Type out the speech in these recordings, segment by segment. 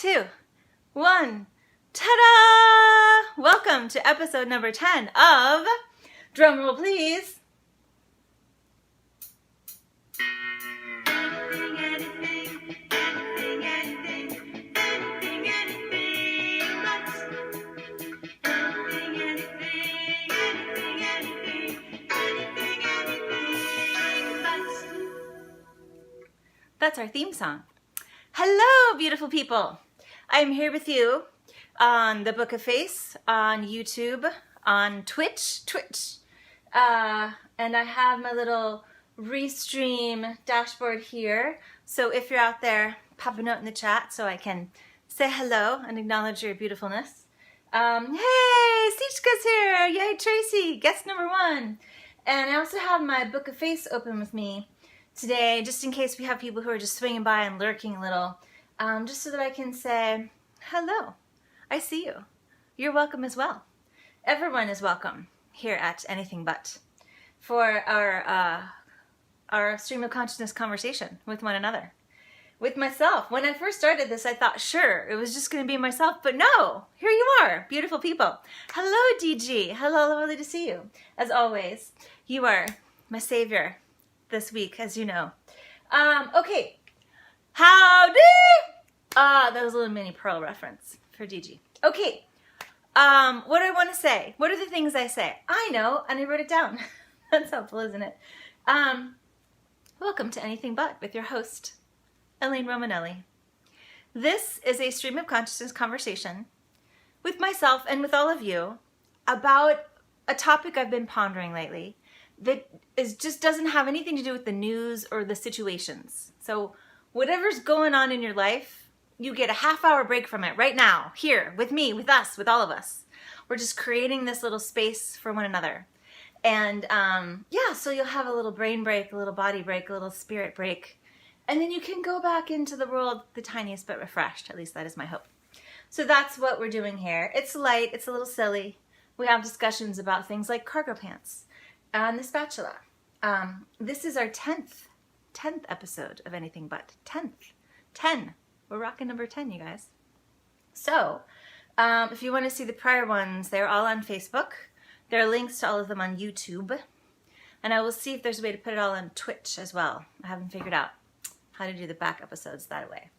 2, 1. Ta-da! Welcome to episode number 10 of, drumroll please, that's our theme song. Hello, beautiful people. I'm here with you on the Book of Face, on YouTube, on Twitch, and I have my little restream dashboard here. So if you're out there, pop a note in the chat so I can say hello and acknowledge your beautifulness. Hey, Stichka's here. Yay, Tracy, guest number 1. And I also have my Book of Face open with me today, just in case we have people who are just swinging by and lurking a little, just so that I can say, hello, I see you. You're welcome as well. Everyone is welcome here at Anything But for our stream of consciousness conversation with one another. With myself. When I first started this, I thought, sure, it was just going to be myself, but no, here you are, beautiful people. Hello, DG. Hello, lovely to see you. As always, you are my savior this week, as you know. Okay, howdy! That was a little mini Pearl reference for DG. Okay, what do I want to say? What are the things I say? I know, and I wrote it down. That's helpful, isn't it? Welcome to Anything But with your host, Elaine Romanelli. This is a stream of consciousness conversation with myself and with all of you about a topic I've been pondering lately that just doesn't have anything to do with the news or the situations. So whatever's going on in your life, you get a half-hour break from it right now, here, with me, with us, with all of us. We're just creating this little space for one another. And yeah, so you'll have a little brain break, a little body break, a little spirit break. And then you can go back into the world the tiniest bit refreshed. At least that is my hope. So that's what we're doing here. It's light, it's a little silly. We have discussions about things like cargo pants and the spatula. This is our 10th episode of Anything But. 10. We're rocking number 10, you guys. So, if you want to see the prior ones, they're all on Facebook. There are links to all of them on YouTube. And I will see if there's a way to put it all on Twitch as well. I haven't figured out how to do the back episodes that way.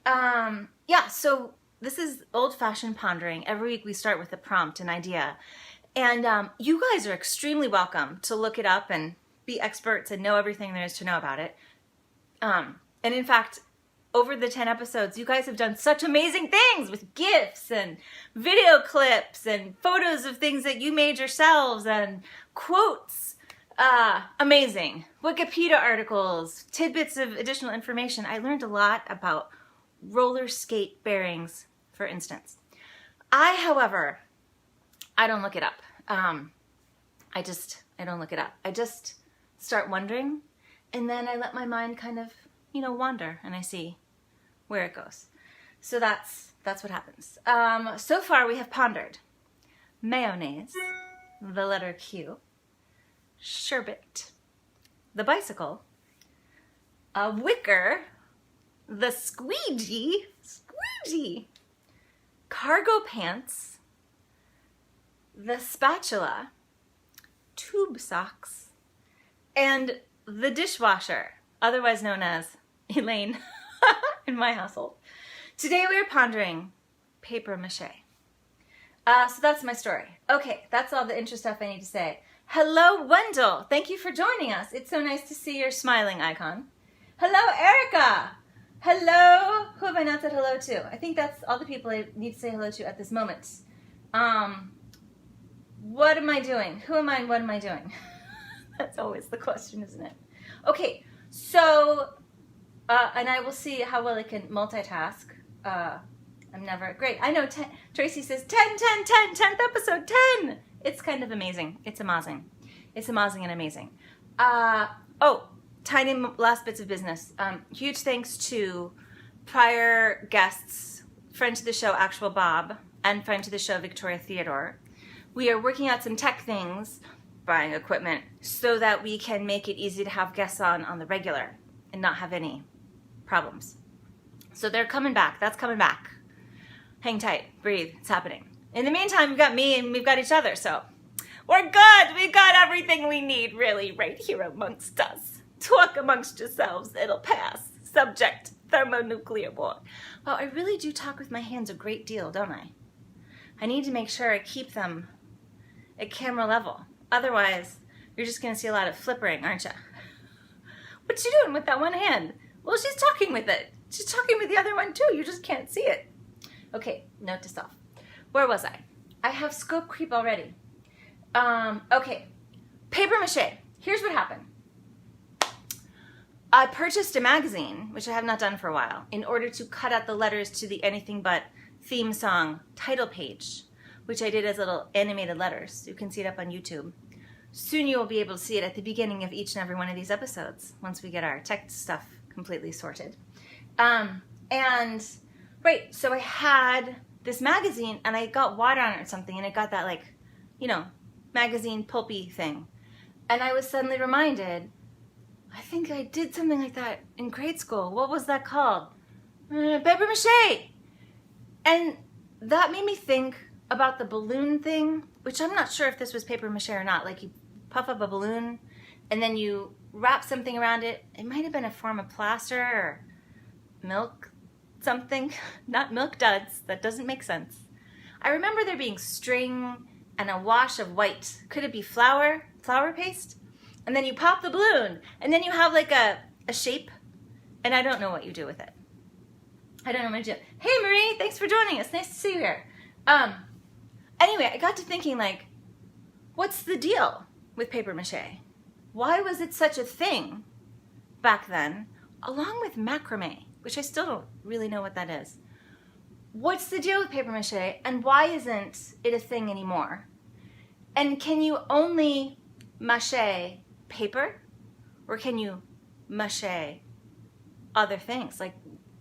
Yeah, so this is old-fashioned pondering. Every week we start with a prompt, an idea. And you guys are extremely welcome to look it up and be experts and know everything there is to know about it. And in fact, over the 10 episodes, you guys have done such amazing things with GIFs and video clips and photos of things that you made yourselves and quotes. Amazing. Wikipedia articles, tidbits of additional information. I learned a lot about roller skate bearings, for instance. However, I don't look it up. I don't look it up. I just start wondering, and then I let my mind kind of, wander, and I see where it goes. So that's what happens. So far we have pondered mayonnaise, the letter Q, sherbet, the bicycle, a wicker, the squeegee, cargo pants, the spatula, tube socks, and the dishwasher, otherwise known as Elaine in my household. Today we are pondering paper mache. So that's my story. Okay, that's all the intro stuff I need to say. Hello, Wendell. Thank you for joining us. It's so nice to see your smiling icon. Hello, Erica. Hello. Who have I not said hello to? I think that's all the people I need to say hello to at this moment. What am I doing? Who am I and what am I doing? That's always the question, isn't it? Okay, so, and I will see how well I can multitask. I'm never, great. I know, Tracy says 10th episode, 10. It's kind of amazing. It's amazing. It's amazing and amazing. Oh, tiny last bits of business. Huge thanks to prior guests, friend to the show, Actual Bob, and friend to the show, Victoria Theodore. We are working out some tech things, buying equipment, so that we can make it easy to have guests on the regular and not have any problems. So they're coming back. That's coming back. Hang tight. Breathe. It's happening. In the meantime, we've got me and we've got each other, so we're good. We've got everything we need, really, right here amongst us. Talk amongst yourselves. It'll pass. Subject, thermonuclear war. Well, I really do talk with my hands a great deal, don't I? I need to make sure I keep them at camera level. Otherwise, you're just going to see a lot of flippering, aren't you? What's she doing with that one hand? Well, she's talking with it. She's talking with the other one, too. You just can't see it. Okay, note to self. Where was I? I have scope creep already. Okay, paper mache. Here's what happened. I purchased a magazine, which I have not done for a while, in order to cut out the letters to the Anything But theme song title page, which I did as little animated letters. You can see it up on YouTube. Soon you will be able to see it at the beginning of each and every one of these episodes, once we get our tech stuff completely sorted. Right, so I had this magazine, and I got water on it or something, and it got that, like, you know, magazine pulpy thing. And I was suddenly reminded, I think I did something like that in grade school. What was that called? Paper mache! And that made me think about the balloon thing, which I'm not sure if this was paper mache or not. Like, you puff up a balloon, and then you wrap something around it. It might have been a form of plaster or milk something. Not milk duds. That doesn't make sense. I remember there being string and a wash of white. Could it be flour paste? And then you pop the balloon, and then you have like a shape, and I don't know what you do with it. I don't know what to do. Hey Marie, thanks for joining us. Nice to see you here. Anyway, I got to thinking, like, what's the deal with paper mache? Why was it such a thing back then, along with macrame, which I still don't really know what that is. What's the deal with paper mache, and why isn't it a thing anymore? And can you only mache paper, or can you mache other things? Like,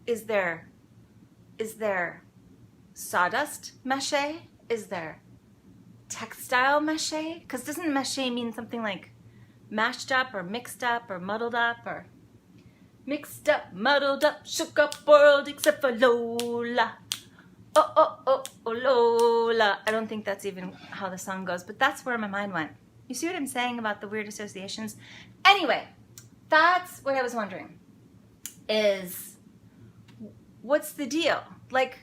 is there sawdust mache? Is there textile mache? Because doesn't mache mean something like mashed up or mixed up or muddled up or mixed up, muddled up, shook up world except for Lola. Oh, oh, oh, oh, Lola. I don't think that's even how the song goes, but that's where my mind went. You see what I'm saying about the weird associations? Anyway, that's what I was wondering, is what's the deal? Like,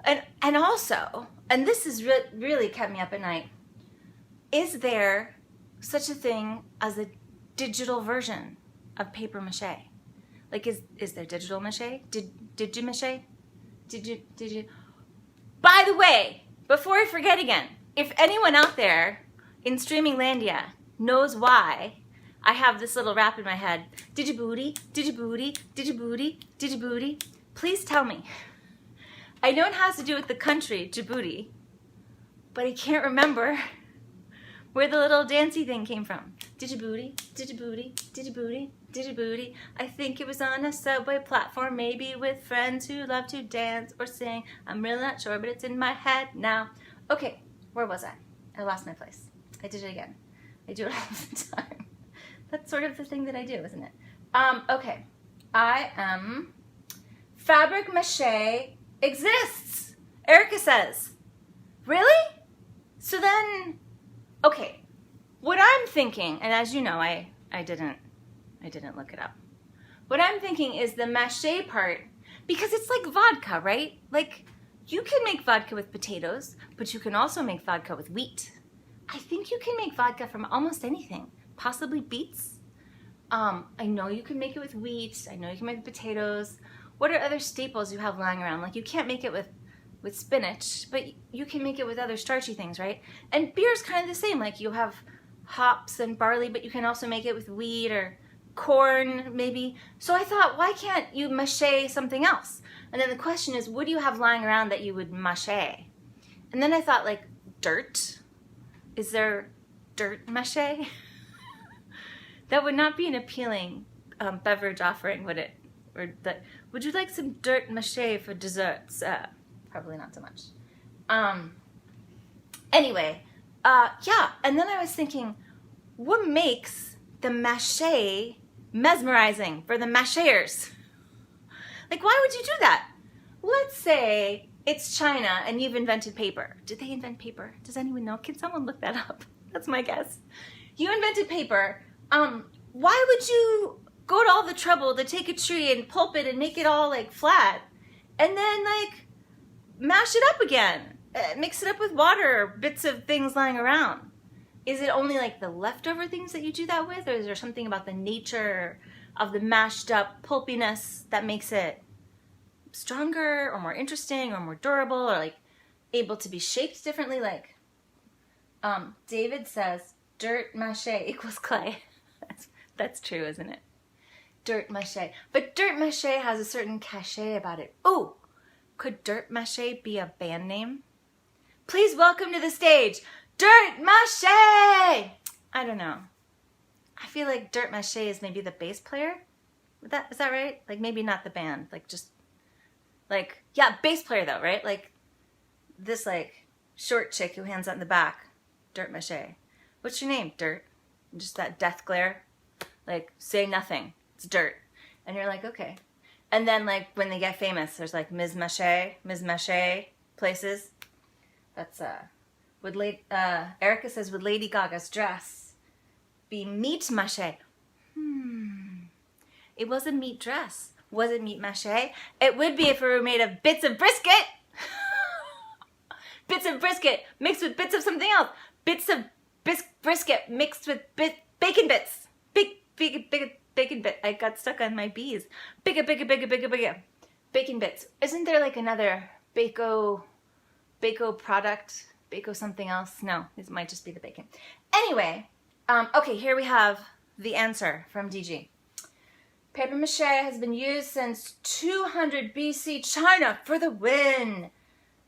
and also, and this has really kept me up at night, is there such a thing as a digital version of paper mache? Like, is there digital mache? Did you mache? Did you? By the way, before I forget again, if anyone out there in Streaminglandia knows why I have this little rap in my head, did you booty, did you booty, did you booty, did you booty, please tell me. I know it has to do with the country, Djibouti, but I can't remember where the little dancey thing came from. Did you booty, did you booty, did you booty, did you booty? I think it was on a subway platform, maybe with friends who love to dance or sing. I'm really not sure, but it's in my head now. Okay, where was I? I lost my place. I did it again. I do it all the time. That's sort of the thing that I do, isn't it? Okay. I am... Fabric mache exists, Erica says. Really? So then... Okay. What I'm thinking, and as you know, I didn't look it up. What I'm thinking is the mache part, because it's like vodka, right? Like, you can make vodka with potatoes, but you can also make vodka with wheat. I think you can make vodka from almost anything, possibly beets. I know you can make it with wheat. I know you can make it with potatoes. What are other staples you have lying around? Like, you can't make it with spinach, but you can make it with other starchy things, right? And beer's kind of the same. Like, you have hops and barley, but you can also make it with wheat or corn, maybe. So I thought, why can't you mache something else? And then the question is, what do you have lying around that you would mache? And then I thought, like, dirt. Is there dirt mache? That would not be an appealing beverage offering, would it? Or that, would you like some dirt mache for desserts? Probably not so much. Anyway, yeah, and then I was thinking, what makes the mache mesmerizing for the machers? Like, why would you do that? Let's say it's China and you've invented paper. Did they invent paper? Does anyone know? Can someone look that up? That's my guess. You invented paper. Why would you go to all the trouble to take a tree and pulp it and make it all like flat and then like mash it up again? Mix it up with water or bits of things lying around. Is it only like the leftover things that you do that with, or is there something about the nature of the mashed up pulpiness that makes it stronger or more interesting or more durable or like able to be shaped differently? Like David says, dirt mache equals clay. That's true, isn't it? Dirt mache. But dirt mache has a certain cachet about it. Oh, could dirt mache be a band name? Please welcome to the stage, Dirt Mache! I don't know. I feel like Dirt Mache is maybe the bass player. Is that right? Like maybe not the band. Like just like, yeah, bass player though, right? Like this like short chick who hands out in the back. Dirt Mache. What's your name? Dirt. Just that death glare. Like say nothing. It's dirt. And you're like, okay. And then like when they get famous, there's like Ms. Mache places. That's Erica says, would Lady Gaga's dress be meat mache? It was a meat dress. Was it meat mache? It would be if it were made of bits of brisket. Bits of brisket mixed with bits of something else. Bits of brisket mixed with bacon bits. Bacon bit. I got stuck on my B's. Bigger. Bacon bits. Isn't there like another Bako product? Bako something else? No, this might just be the bacon. Anyway, okay, here we have the answer from DG. Paper mache has been used since 200 BC China for the win.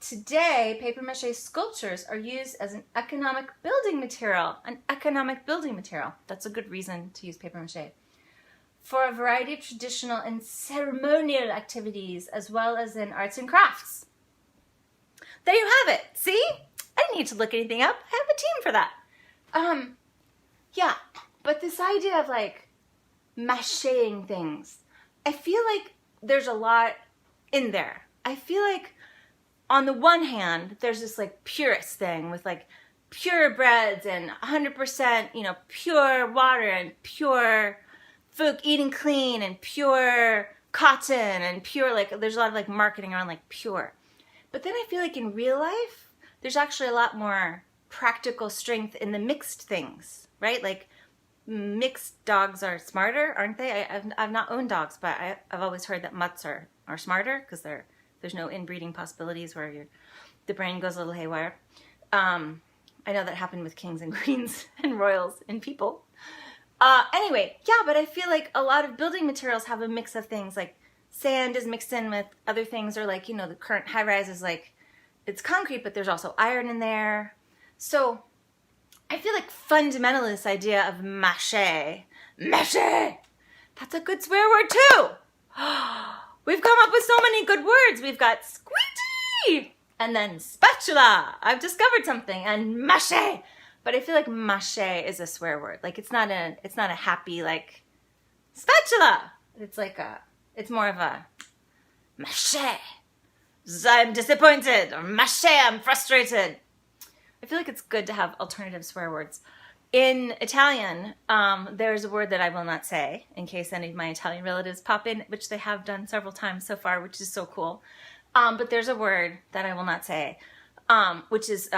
Today, paper mache sculptures are used as an economic building material. That's a good reason to use paper mache. For a variety of traditional and ceremonial activities, as well as in arts and crafts. There you have it. See? I didn't need to look anything up. I have a team for that. Yeah, but this idea of like macheing things, I feel like there's a lot in there. I feel like on the one hand, there's this like purist thing with like pure breads and 100%, pure water and pure food, eating clean and pure cotton and pure, like there's a lot of like marketing around like pure. But then I feel like in real life, there's actually a lot more practical strength in the mixed things, right? Like mixed dogs are smarter, aren't they? I've not owned dogs, but I've always heard that mutts are smarter because there's no inbreeding possibilities where the brain goes a little haywire. I know that happened with kings and queens and royals and people. Anyway, yeah, but I feel like a lot of building materials have a mix of things, like sand is mixed in with other things, or like, the current high-rise is like, it's concrete, but there's also iron in there. So I feel like fundamentally this idea of mache, that's a good swear word too. We've come up with so many good words. We've got squidgy and then spatula. I've discovered something, and mache. But I feel like mache is a swear word. Like it's not a happy like spatula. It's more of a mache. I'm disappointed, or mache, I'm frustrated. I feel like it's good to have alternative swear words. In Italian, there's a word that I will not say in case any of my Italian relatives pop in, which they have done several times so far, which is so cool. But there's a word that I will not say, which is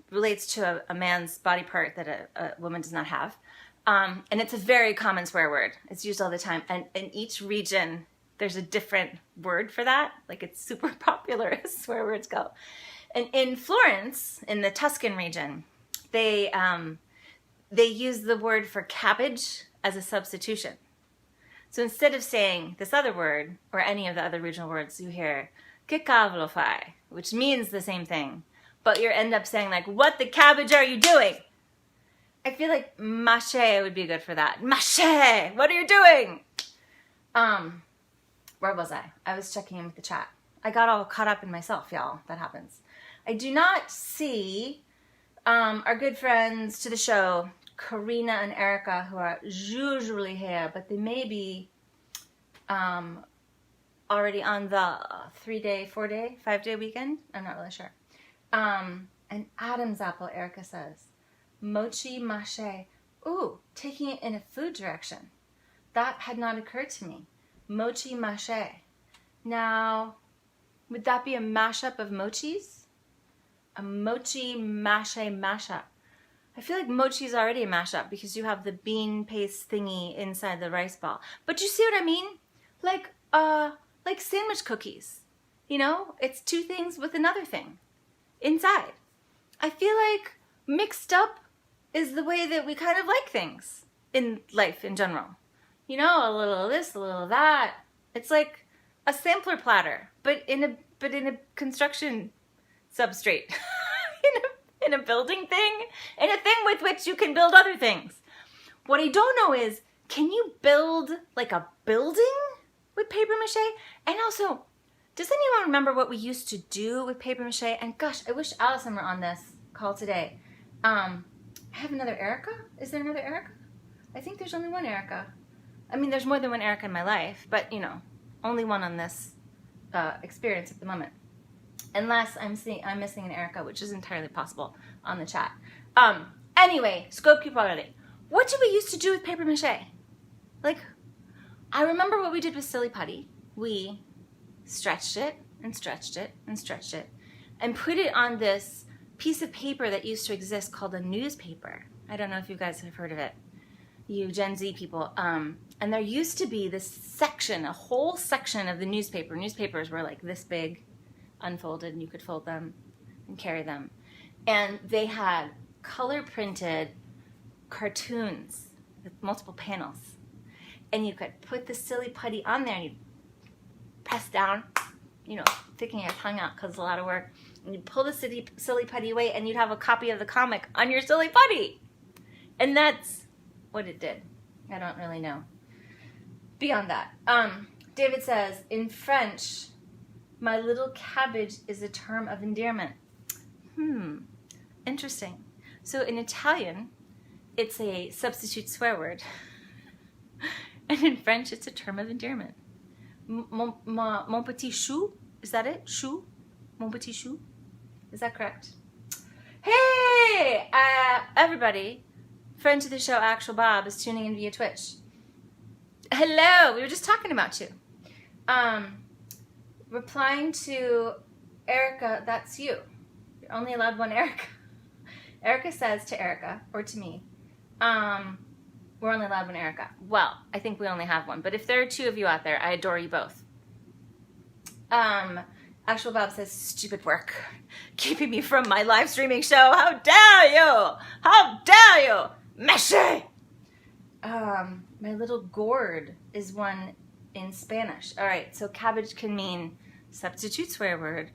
relates to a man's body part that a woman does not have. And it's a very common swear word. It's used all the time. And in each region, there's a different word for that. Like it's super popular as swear words go. And in Florence, in the Tuscan region, they use the word for cabbage as a substitution. So instead of saying this other word or any of the other regional words, you hear che cavolo fai, which means the same thing, but you end up saying like, what the cabbage are you doing? I feel like mache would be good for that. Mache, what are you doing? Where was I? I was checking in with the chat. I got all caught up in myself, y'all. That happens. I do not see our good friends to the show, Karina and Erica, who are usually here, but they may be already on the 3-day, 4-day, 5-day weekend. I'm not really sure. An Adam's apple, Erica says. Mochi mache. Ooh, taking it in a food direction. That had not occurred to me. Mochi mache. Now, would that be a mashup of mochis? A mochi mache mashup. I feel like mochi is already a mashup because you have the bean paste thingy inside the rice ball. But you see what I mean? Like sandwich cookies. You know, it's two things with another thing inside. I feel like mixed up is the way that we kind of like things in life in general. You know, a little of this, a little of that. It's like a sampler platter, but in a construction substrate. in a building thing, in a thing with which you can build other things. What I don't know is, can you build like a building with paper mache? And also, does anyone remember what we used to do with paper mache? And gosh, I wish Allison were on this call today. I have another Erica. Is there another Erica? I think there's only one Erica. I mean, there's more than one Erica in my life, but you know, only one on this experience at the moment. Unless I'm missing an Erica, which is entirely possible on the chat. Anyway, scope keep already. What did we used to do with paper mache? Like, I remember what we did with silly putty. We stretched it and stretched it and stretched it and put it on this piece of paper that used to exist called a newspaper. I don't know if you guys have heard of it, you Gen Z people. And there used to be this section, a whole section of the newspaper. Newspapers were like this big, unfolded, and you could fold them and carry them. And they had color printed cartoons with multiple panels. And you could put the silly putty on there and you press down, you know, sticking your tongue out because it's a lot of work. And you pull the silly putty away and you'd have a copy of the comic on your silly putty. And that's what it did. I don't really know. Beyond that, David says, in French, my little cabbage is a term of endearment. Interesting. So in Italian, it's a substitute swear word. And in French, it's a term of endearment. Mon petit chou, is that it? Chou? Mon petit chou? Is that correct? Hey, everybody. Friend to the show, Actual Bob, is tuning in via Twitch. Hello, we were just talking about you. Replying to Erica, that's you. You're only allowed one Erica. Erica says to Erica, or to me, we're only allowed one Erica. Well, I think we only have one, but if there are two of you out there, I adore you both. Actual Bob says, stupid work. Keeping me from my live streaming show. How dare you? How dare you? Mache! My little gourd is one in Spanish. All right, so cabbage can mean substitute swear word,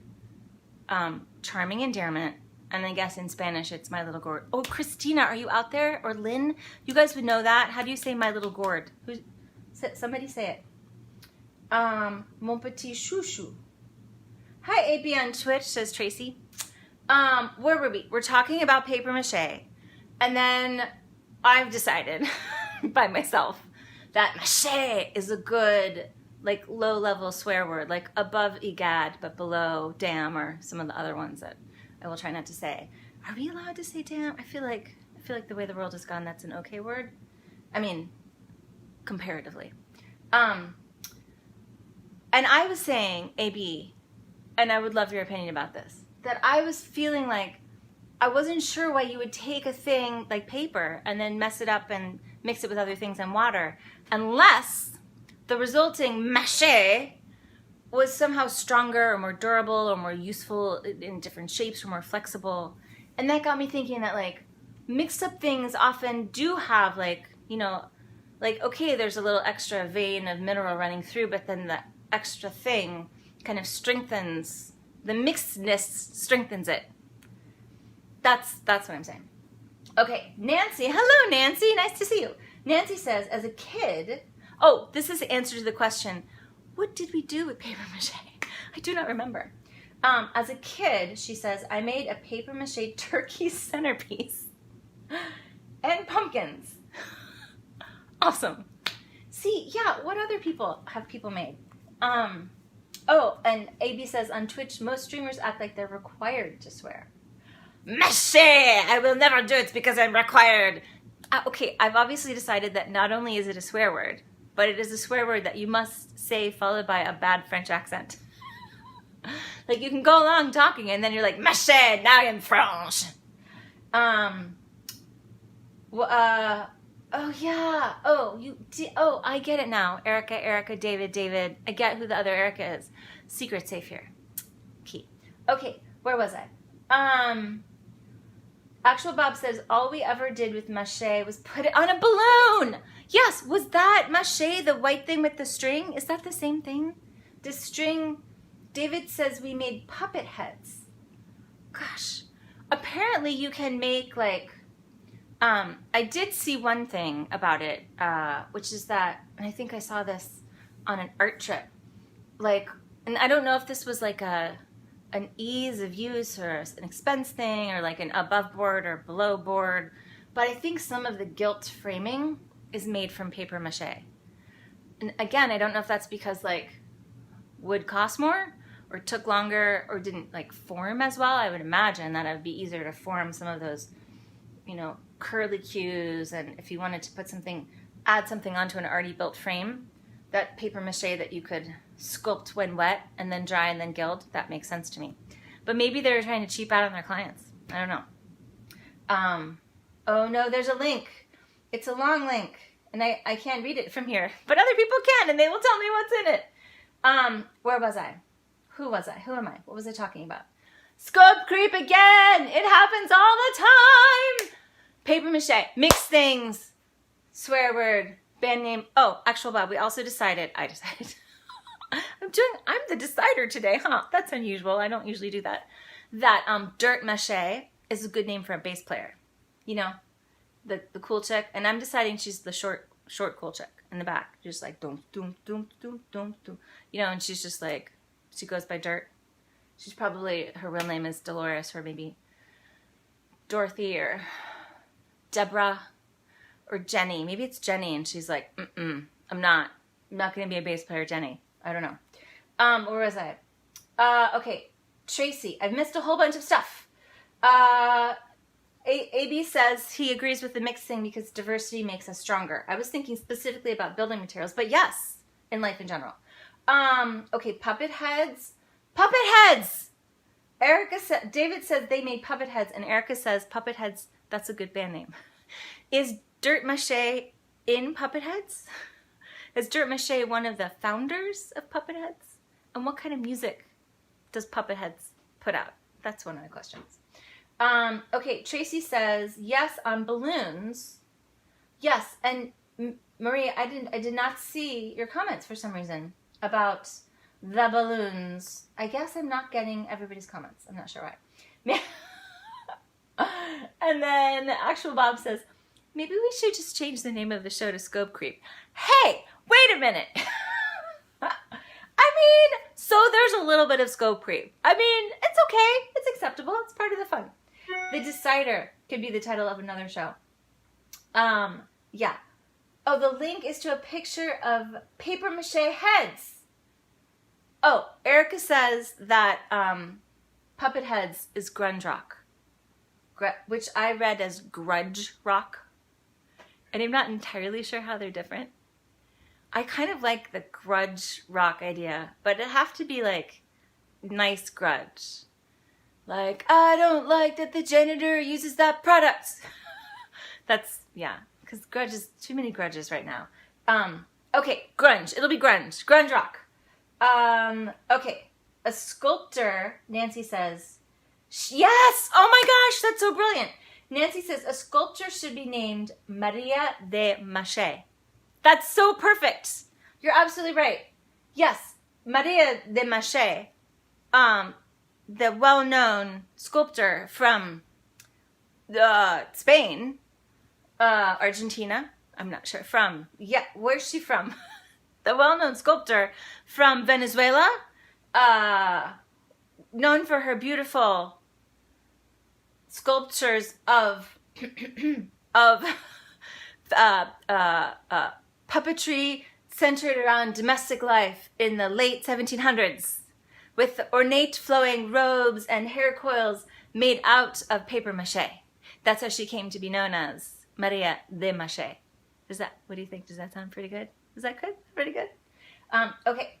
charming endearment, and I guess in Spanish it's my little gourd. Oh, Christina, are you out there? Or Lynn? You guys would know that. How do you say my little gourd? Somebody say it. Mon petit chouchou. Hi, AB on Twitch, says Tracy. Where were we? We're talking about paper mache. And then I've decided by myself that mache is a good, like, low-level swear word, like above egad, but below damn, or some of the other ones that I will try not to say. Are we allowed to say damn? I feel like the way the world has gone, that's an okay word. I mean, comparatively. And I was saying, AB, and I would love your opinion about this, that I was feeling like I wasn't sure why you would take a thing like paper and then mess it up and mix it with other things and water, unless the resulting mache was somehow stronger or more durable or more useful in different shapes or more flexible. And that got me thinking that, like, mixed up things often do have, like, you know, like, okay, there's a little extra vein of mineral running through, but then the extra thing kind of strengthens, the mixedness strengthens it. That's what I'm saying. Okay, Nancy. Hello, Nancy. Nice to see you. Nancy says, as a kid, oh, this is the answer to the question, what did we do with paper mache? I do not remember. As a kid, she says, I made a paper mache turkey centerpiece and pumpkins. Awesome. See, yeah, what other people have people made? Oh, and AB says on Twitch, most streamers act like they're required to swear. Mache! I will never do it because I'm required. Okay, I've obviously decided that not only is it a swear word, but it is a swear word that you must say followed by a bad French accent. Like you can go along talking and then you're like, mache, now I'm French. Oh yeah. Oh, I get it now. Erica, David. I get who the other Erica is. Secret safe here. Key. Okay, where was I? Actual Bob says, all we ever did with mache was put it on a balloon. Yes, was that mache the white thing with the string? Is that the same thing? The string, David says we made puppet heads. Gosh, apparently you can make like, I did see one thing about it, which is that, and I think I saw this on an art trip, like, and I don't know if this was like an ease of use or an expense thing or like an above board or below board, but I think some of the gilt framing is made from paper mache. And again, I don't know if that's because like wood cost more or took longer or didn't like form as well. I would imagine that it would be easier to form some of those, you know, curlicues, and if you wanted to put something, add something onto an already built frame, that paper mache that you could sculpt when wet and then dry and then gild, that makes sense to me. But maybe they're trying to cheap out on their clients. I don't know. Oh no, there's a link. It's a long link and I can't read it from here, but other people can and they will tell me what's in it. Where was I? Who was I? Who am I? What was I talking about? Scope creep again! It happens all the time! Paper mache, mix things, swear word, band name. Oh, actual Bob, I decided. I'm the decider today, huh? That's unusual. I don't usually do that. That dirt mache is a good name for a bass player. You know, the cool chick. And I'm deciding she's the short cool chick in the back. Just like doom, doom, doom, doom, doom, doom. You know, and she's just like, she goes by Dirt. She's probably, her real name is Dolores or maybe Dorothy or Deborah or Jenny. Maybe it's Jenny and she's like, I'm not going to be a bass player, Jenny. I don't know. Where was I? Okay, Tracy. I've missed a whole bunch of stuff. AB says he agrees with the mixing because diversity makes us stronger. I was thinking specifically about building materials, but yes, in life in general. Okay, puppet heads. Puppet heads! David says they made puppet heads, and Erica says puppet heads, that's a good band name. Is Dirt Mache in puppet heads? Is Dirt Mache one of the founders of puppet heads? And what kind of music does puppet heads put out? That's one of the questions. Okay, Tracy says, yes, on balloons. Yes, and Maria, I did not see your comments for some reason about the balloons. I guess I'm not getting everybody's comments. I'm not sure why. And then actual Bob says, maybe we should just change the name of the show to Scope Creep. Hey, wait a minute. I mean, so there's a little bit of Scope Creep. I mean, it's okay. It's acceptable. It's part of the fun. The Decider could be the title of another show. Yeah. Oh, the link is to a picture of paper mache heads. Oh, Erica says that puppet heads is grunge rock, which I read as grudge rock. And I'm not entirely sure how they're different. I kind of like the grudge rock idea, but it'd have to be like nice grudge. Like, I don't like that the janitor uses that product. That's, yeah, because grudge is too many grudges right now. Okay, grunge. It'll be grunge. Grunge rock. Okay. A sculptor, Nancy says, yes! Oh my gosh, that's so brilliant. Nancy says, a sculpture should be named Maria de Mache. That's so perfect. You're absolutely right. Yes, Maria de Mache, the well-known sculptor from Spain, Argentina, I'm not sure, where's she from? The well-known sculptor from Venezuela, known for her beautiful sculptures of puppetry, centered around domestic life in the late 1700s, with ornate flowing robes and hair coils made out of paper mache. That's how she came to be known as Maria de Mache. What do you think? Does that sound pretty good? Is that good? Pretty good? Okay.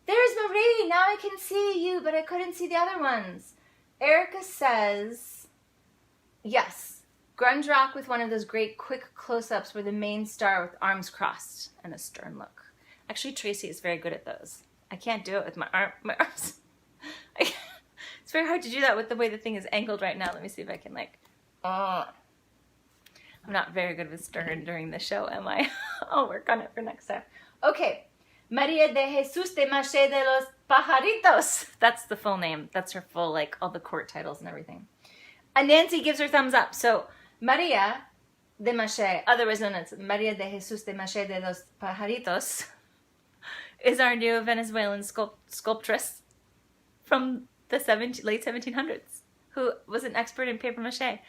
There's Marie. Now I can see you, but I couldn't see the other ones. Erica says, yes, grunge rock with one of those great quick close-ups where the main star with arms crossed and a stern look. Actually, Tracy is very good at those. I can't do it with my arms. It's very hard to do that with the way the thing is angled right now. Let me see if I can I'm not very good with stern during the show, am I? I'll work on it for next time. Okay. Maria de Jesus de Mache de los Pajaritos. That's the full name. That's her full, all the court titles and everything. And Nancy gives her thumbs up. So, Maria de Mache, otherwise known as Maria de Jesus de Mache de los Pajaritos, is our new Venezuelan sculptress from the late 1700s, who was an expert in paper mache.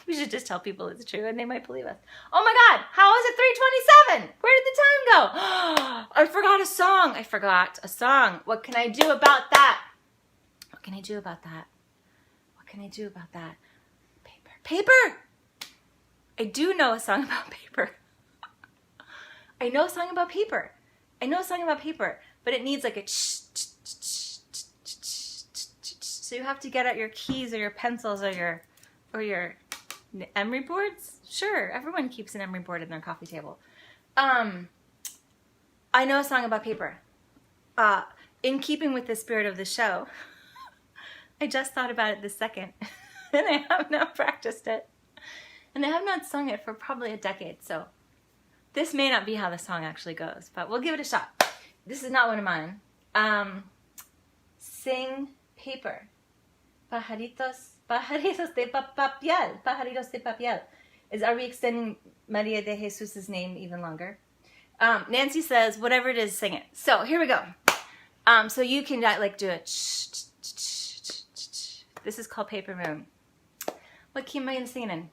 We should just tell people it's true and they might believe us. Oh my God, how is it 3:27? Where did the time go? I forgot a song. What can I do about that? Paper. I do know a song about paper. I know a song about paper, but it needs like a so you have to get out your keys or your pencils or your emery boards. Sure, everyone keeps an emery board in their coffee table. I know a song about paper. In keeping with the spirit of the show, I just thought about it this second, and I have not practiced it, and I have not sung it for probably a decade. So this may not be how the song actually goes, but we'll give it a shot. This is not one of mine. Sing paper. Pajaritos de papel. Are we extending Maria de Jesus' name even longer? Nancy says, whatever it is, sing it. So here we go. So you can do it. This is called Paper Moon. What key am I going to sing it in?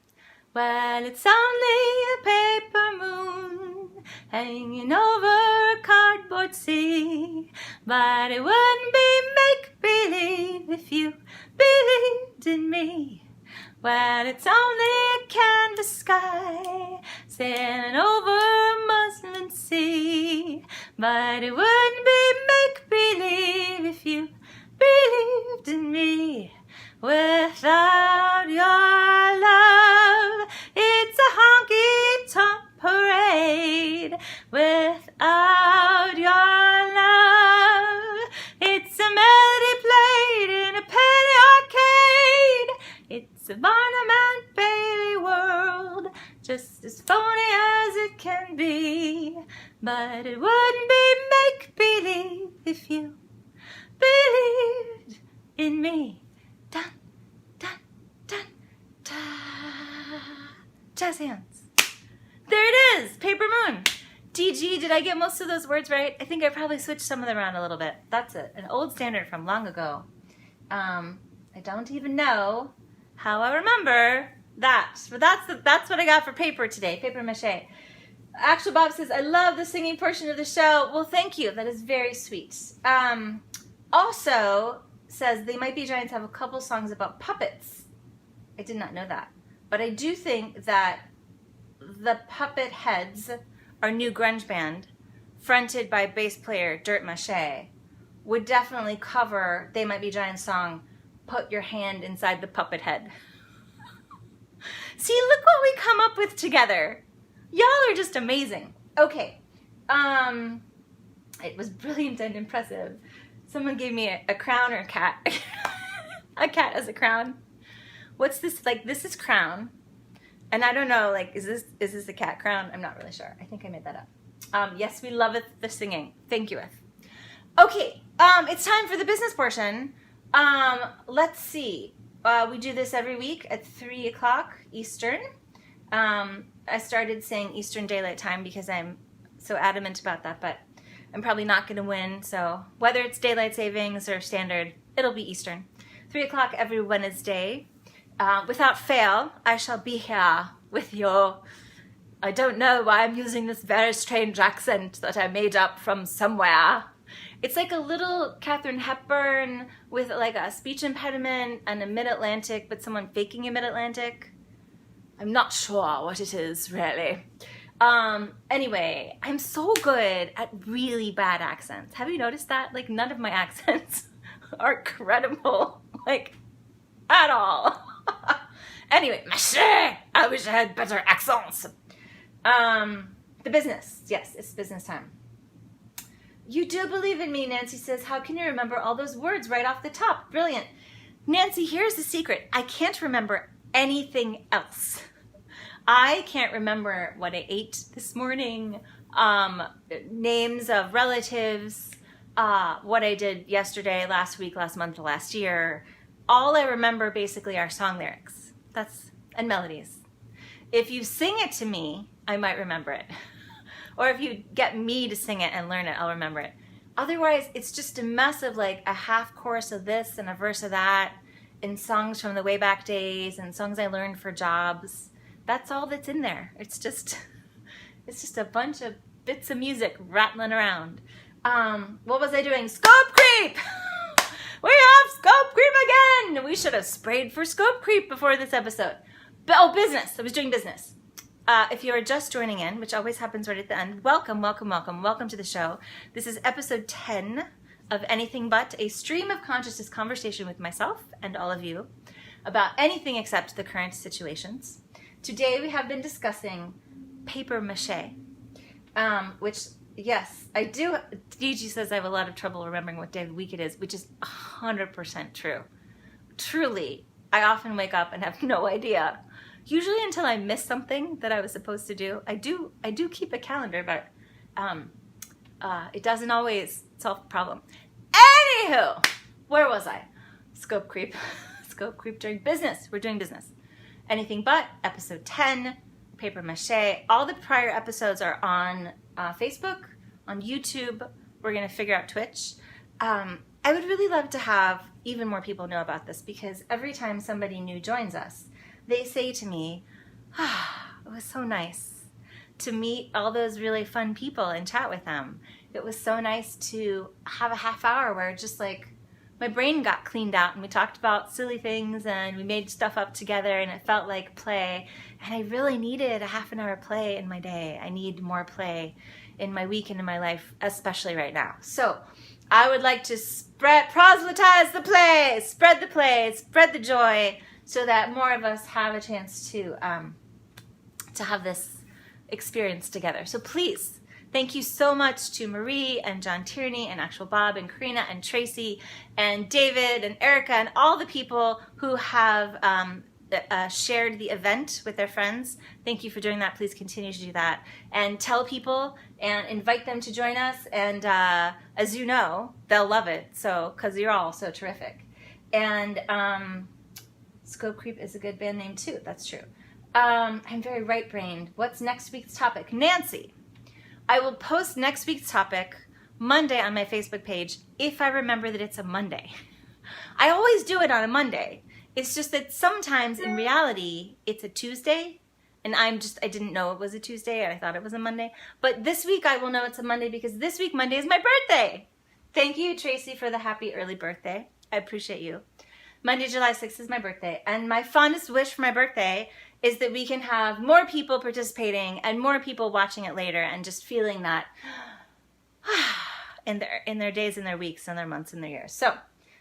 Well, it's only a paper moon hanging over a cardboard sea, but it wouldn't be make-believe if you believed in me. Well, it's only a canvas sky sailing over a muslin sea, but it wouldn't be make-believe if you believed in me. Without your love, it's a honky-tonk parade. Without your love, it's a melody played in a penny arcade. It's a Barnum and Bailey world, just as phony as it can be. But it wouldn't be make-believe if you believed in me. Dun, dun, dun, da. Jazz hands. There it is, Paper Moon. DG, did I get most of those words right? I think I probably switched some of them around a little bit. That's it, an old standard from long ago. I don't even know how I remember that. But that's what I got for paper today, paper mache. Actual Bob says, I love the singing portion of the show. Well, thank you. That is very sweet. Also, says They Might Be Giants have a couple songs about puppets. I did not know that. But I do think that the Puppet Heads, our new grunge band, fronted by bass player Dirt Mache, would definitely cover They Might Be Giants' song, Put Your Hand Inside the Puppet Head. See, look what we come up with together. Y'all are just amazing. Okay. It was brilliant and impressive. Someone gave me a crown or a cat. A cat as a crown. What's this? This is crown. And I don't know, is this a cat crown? I'm not really sure. I think I made that up. Yes, we loveth the singing. Thank you. Okay, it's time for the business portion. Let's see. We do this every week at 3 o'clock Eastern. I started saying Eastern Daylight Time because I'm so adamant about that, but I'm probably not going to win, so whether it's Daylight Savings or Standard, it'll be Eastern. 3 o'clock every Wednesday. Without fail, I shall be here with you I don't know why I'm using this very strange accent that I made up from somewhere. It's like a little Katharine Hepburn with like a speech impediment and a mid-Atlantic, but someone faking a mid-Atlantic. I'm not sure what it is, really. Anyway, I'm so good at really bad accents. Have you noticed that? Like, none of my accents are credible, like, at all. Anyway, mache! I wish I had better accents. The business. Yes, it's business time. You do believe in me, Nancy says. How can you remember all those words right off the top? Brilliant. Nancy, here's the secret. I can't remember anything else. I can't remember what I ate this morning, names of relatives, what I did yesterday, last week, last month, last year. All I remember basically are song lyrics. And melodies. If you sing it to me, I might remember it. Or if you get me to sing it and learn it, I'll remember it. Otherwise, it's just a mess of like a half chorus of this and a verse of that, and songs from the way back days and songs I learned for jobs. That's all that's in there. It's just a bunch of bits of music rattling around. What was I doing? Scope creep! We have scope creep again! We should have sprayed for scope creep before this episode. Oh, business. I was doing business. If you are just joining in, which always happens right at the end, welcome, welcome, welcome. Welcome to the show. This is episode 10 of Anything But, a stream of consciousness conversation with myself and all of you about anything except the current situations. Today we have been discussing paper mache, which, yes, I do. Gigi says I have a lot of trouble remembering what day of the week it is, which is 100% true. Truly, I often wake up and have no idea. Usually until I miss something that I was supposed to do. I do keep a calendar, but it doesn't always solve the problem. Anywho, where was I? Scope creep. Scope creep during business. We're doing business. Anything But, episode 10, paper mache. All the prior episodes are on Facebook, on YouTube. We're going to figure out Twitch. I would really love to have even more people know about this, because every time somebody new joins us, they say to me, it was so nice to meet all those really fun people and chat with them. It was so nice to have a half hour where just like my brain got cleaned out and we talked about silly things and we made stuff up together and it felt like play. And I really needed a half an hour play in my day. I need more play in my week and in my life, especially right now. So I would like to proselytize the play, spread the joy, so that more of us have a chance to have this experience together. So please, thank you so much to Marie and John Tierney and Actual Bob and Karina and Tracy and David and Erica and all the people who have shared the event with their friends. Thank you for doing that. Please continue to do that. And tell people and invite them to join us. And as you know, they'll love it. So, because you're all so terrific. And Scope Creep is a good band name too. That's true. I'm very right-brained. What's next week's topic? Nancy, I will post next week's topic Monday on my Facebook page if I remember that it's a Monday. I always do it on a Monday. It's just that sometimes in reality it's a Tuesday, and I didn't know it was a Tuesday and I thought it was a Monday. But this week I will know it's a Monday because this week Monday is my birthday. Thank you, Tracy, for the happy early birthday. I appreciate you. Monday, July 6th is my birthday, and my fondest wish for my birthday is that we can have more people participating and more people watching it later and just feeling that in their days and their weeks and their months and their years. So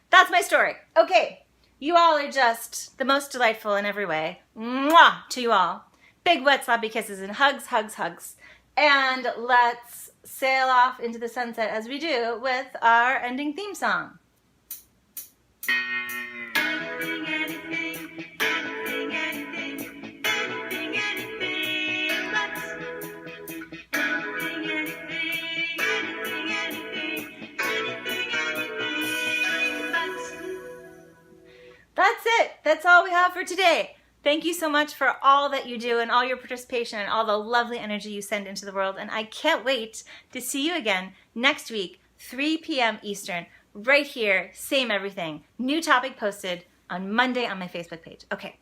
that's my story. Okay, you all are just the most delightful in every way. Mwah to you all. Big wet sloppy kisses and hugs, hugs, hugs. And let's sail off into the sunset as we do with our ending theme song. That's it. That's all we have for today. Thank you so much for all that you do and all your participation and all the lovely energy you send into the world. And I can't wait to see you again next week, 3 p.m. Eastern, right here, same everything. New topic posted on Monday on my Facebook page. Okay,